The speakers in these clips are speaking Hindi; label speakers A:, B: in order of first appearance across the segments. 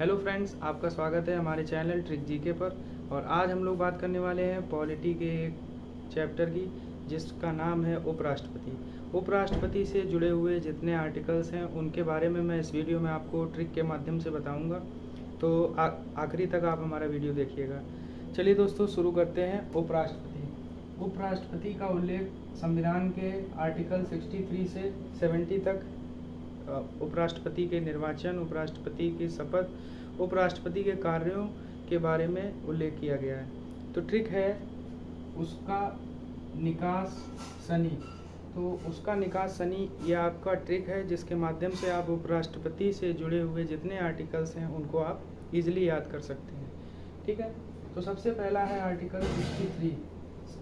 A: हेलो फ्रेंड्स, आपका स्वागत है हमारे चैनल ट्रिक जीके पर। और आज हम लोग बात करने वाले हैं पॉलिटी के एक चैप्टर की, जिसका नाम है उपराष्ट्रपति। उपराष्ट्रपति से जुड़े हुए जितने आर्टिकल्स हैं उनके बारे में मैं इस वीडियो में आपको ट्रिक के माध्यम से बताऊंगा, तो आखिरी तक आप हमारा वीडियो देखिएगा। चलिए दोस्तों, शुरू करते हैं। उपराष्ट्रपति। उपराष्ट्रपति का उल्लेख संविधान के आर्टिकल 63 से 70 तक उपराष्ट्रपति के निर्वाचन, उपराष्ट्रपति की शपथ, उपराष्ट्रपति के कार्यों के बारे में उल्लेख किया गया है। तो ट्रिक है उसका निकास सनी। तो उसका निकास सनी ये आपका ट्रिक है, जिसके माध्यम से आप उपराष्ट्रपति से जुड़े हुए जितने आर्टिकल्स हैं उनको आप इजीली याद कर सकते हैं। ठीक है, तो सबसे पहला है आर्टिकल 63।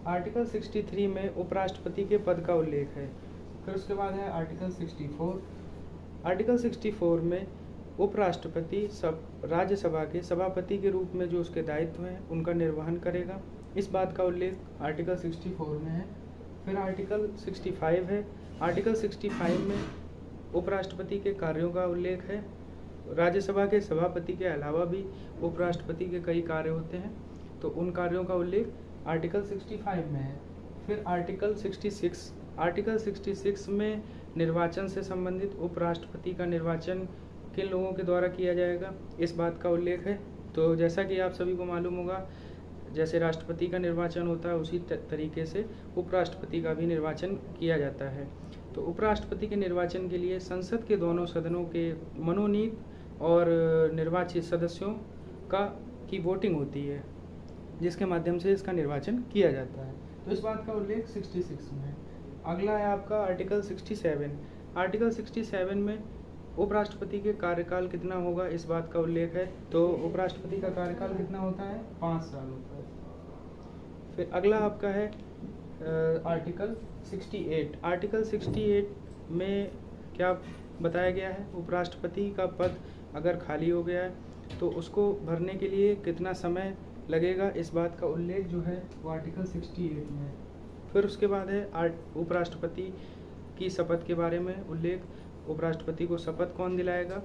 A: आर्टिकल 63 में उपराष्ट्रपति के पद का उल्लेख है। फिर उसके बाद है आर्टिकल 64। आर्टिकल 64 में उपराष्ट्रपति राज्यसभा के सभापति के रूप में जो उसके दायित्व हैं उनका निर्वहन करेगा, इस बात का उल्लेख आर्टिकल 64 में है। फिर आर्टिकल 65 है। आर्टिकल 65 में उपराष्ट्रपति के कार्यों का उल्लेख है। राज्यसभा के सभापति के अलावा भी उपराष्ट्रपति के कई कार्य होते हैं, तो उन कार्यों का उल्लेख आर्टिकल 65 में है। फिर आर्टिकल 66। आर्टिकल 66 में निर्वाचन से संबंधित उपराष्ट्रपति का निर्वाचन किन लोगों के द्वारा किया जाएगा, इस बात का उल्लेख है। तो जैसा कि आप सभी को मालूम होगा, जैसे राष्ट्रपति का निर्वाचन होता है उसी तरीके से उपराष्ट्रपति का भी निर्वाचन किया जाता है। तो उपराष्ट्रपति के निर्वाचन के लिए संसद के दोनों सदनों के मनोनीत और निर्वाचित सदस्यों की वोटिंग होती है, जिसके माध्यम से इसका निर्वाचन किया जाता है। तो इस बात का उल्लेख 66 में है। अगला है आपका आर्टिकल 67। आर्टिकल 67 में उपराष्ट्रपति के कार्यकाल कितना होगा, इस बात का उल्लेख है। तो उपराष्ट्रपति का कार्यकाल कितना होता है? 5 साल होता है। फिर अगला आपका है आर्टिकल 68। आर्टिकल 68 में क्या बताया गया है? उपराष्ट्रपति का पद अगर खाली हो गया है तो उसको भरने के लिए कितना समय लगेगा, इस बात का उल्लेख जो है वो आर्टिकल 68 में है। फिर उसके बाद है उपराष्ट्रपति की शपथ के बारे में उल्लेख। उपराष्ट्रपति को शपथ कौन दिलाएगा?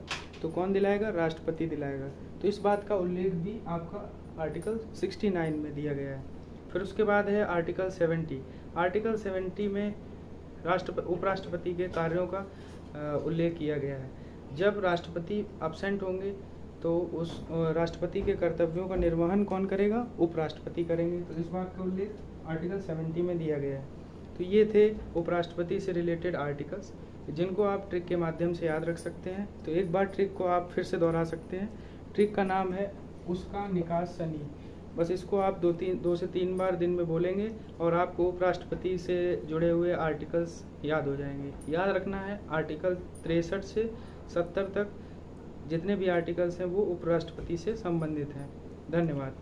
A: तो कौन दिलाएगा? राष्ट्रपति दिलाएगा। तो इस बात का उल्लेख भी आपका आर्टिकल 69 में दिया गया है। फिर उसके बाद है आर्टिकल 70। आर्टिकल 70 में उपराष्ट्रपति के कार्यों का उल्लेख किया गया है। जब राष्ट्रपति एब्सेंट होंगे तो उस राष्ट्रपति के कर्तव्यों का निर्वहन कौन करेगा? उपराष्ट्रपति करेंगे। तो इस बात का उल्लेख आर्टिकल 70 में दिया गया है। तो ये थे उपराष्ट्रपति से रिलेटेड आर्टिकल्स, जिनको आप ट्रिक के माध्यम से याद रख सकते हैं। तो एक बार ट्रिक को आप फिर से दोहरा सकते हैं। ट्रिक का नाम है उसका निकास सनी। बस इसको आप 2 से 3 बार दिन में बोलेंगे और आपको उपराष्ट्रपति से जुड़े हुए आर्टिकल्स याद हो जाएंगे। याद रखना है, आर्टिकल 63 से 70 तक जितने भी आर्टिकल्स हैं वो उपराष्ट्रपति से संबंधित हैं। धन्यवाद।